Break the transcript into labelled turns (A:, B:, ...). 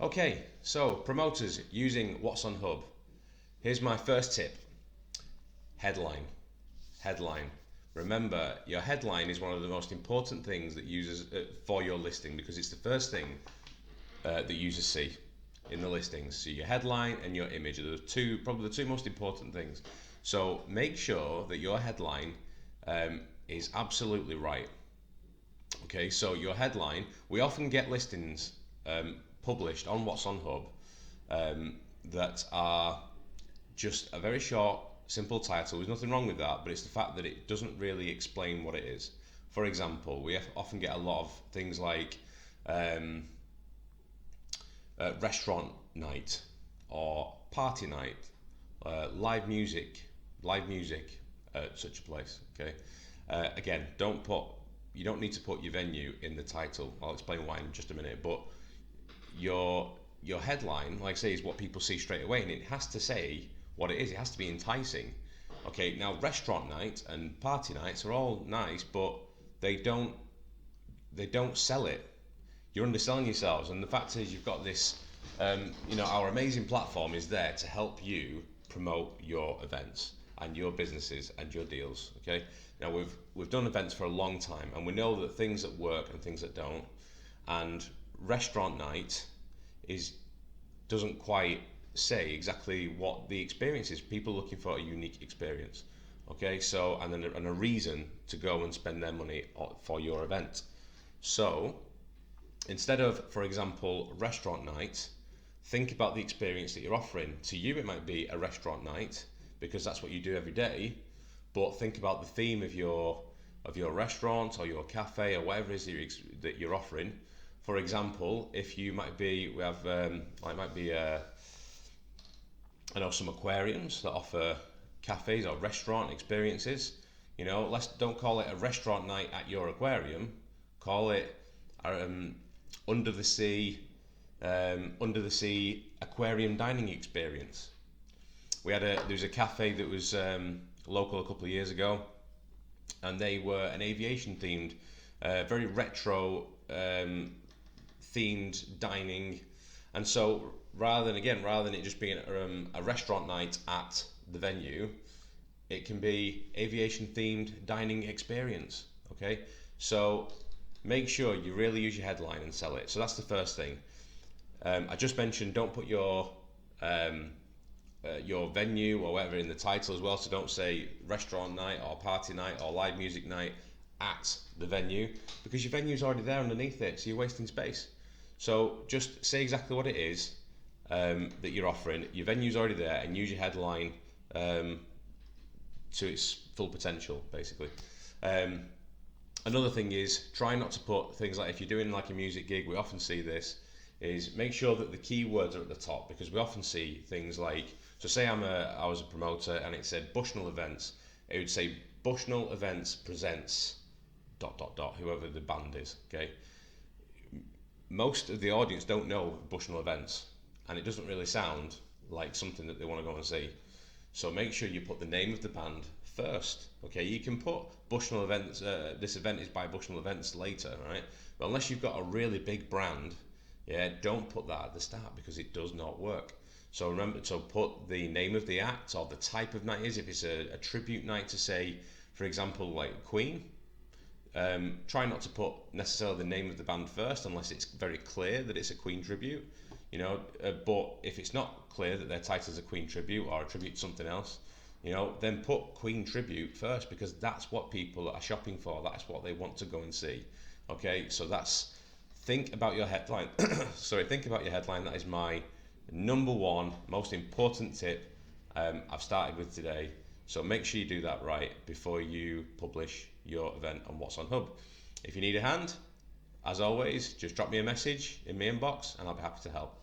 A: Okay, so promoters using What's on Hub. Here's my first tip: headline. Headline. Remember, your headline is one of the most important things that users for your listing, because it's the first thing that users see in the listings. So your headline and your image are probably the two most important things. So make sure that your headline is absolutely right. Okay, so your headline, we often get listings published on What's on Hub that are just a very short, simple title. There's nothing wrong with that, but it's the fact that it doesn't really explain what it is. For example, we often get a lot of things like um, restaurant night or party night, live music at such a place. Okay, again, you don't need to put your venue in the title. I'll explain why in just a minute. But your your headline, like I say, is what people see straight away, and it has to say what it is. It has to be enticing. Okay, now restaurant night and party nights are all nice, but they don't they don't sell it. You're underselling yourselves, and the fact is, you've got this. Our amazing platform is there to help you promote your events and your businesses and your deals. Okay. Now we've done events for a long time, and we know that things that work and things that don't. And restaurant night is doesn't quite say exactly what the experience is. People looking for a unique experience. Okay. So and a reason to go and spend their money for your event. So instead of, for example, restaurant night, think about the experience that you're offering. To you, it might be a restaurant night because that's what you do every day. But think about the theme of your restaurant or your cafe or whatever it is that you're offering. For example, if you might be, we have it might be I know some aquariums that offer cafes or restaurant experiences. Let's don't call it a restaurant night at your aquarium. Call it um, under the sea, under the sea aquarium dining experience. There was a cafe that was local a couple of years ago, and they were an aviation themed, very retro themed dining. And so rather than it just being a restaurant night at the venue, it can be aviation themed dining experience. Okay, so make sure you really use your headline and sell it. So that's the first thing. I just mentioned, don't put your venue or whatever in the title as well. So don't say restaurant night or party night or live music night at the venue, because your venue's already there underneath it, so you're wasting space. So just say exactly what it is that you're offering. Your venue's already there, and use your headline to its full potential, basically. Um, Another thing is, try not to put things like, if you're doing like a music gig, we often see this, is make sure that the keywords are at the top, because we often see things like, so say I was a promoter and it said Bushnell Events, it would say Bushnell Events presents dot dot dot whoever the band is. Okay, most of the audience don't know Bushnell Events, and it doesn't really sound like something that they want to go and see. So make sure you put the name of the band first. Okay, you can put Bushnell Events. This event is by Bushnell Events later, right? But unless you've got a really big brand, yeah, don't put that at the start, because it does not work. So remember to put the name of the act or the type of night is. If it's a tribute night to, say, for example, like Queen, try not to put necessarily the name of the band first unless it's very clear that it's a Queen tribute. But if it's not clear that their title is a Queen tribute or a tribute to something else, then put Queen tribute first, because that's what people are shopping for. That's what they want to go and see. Okay, so think about your headline. Sorry, think about your headline. That is my number one most important tip I've started with today. So make sure you do that right before you publish your event on What's on Hub. If you need a hand, as always, just drop me a message in my inbox and I'll be happy to help.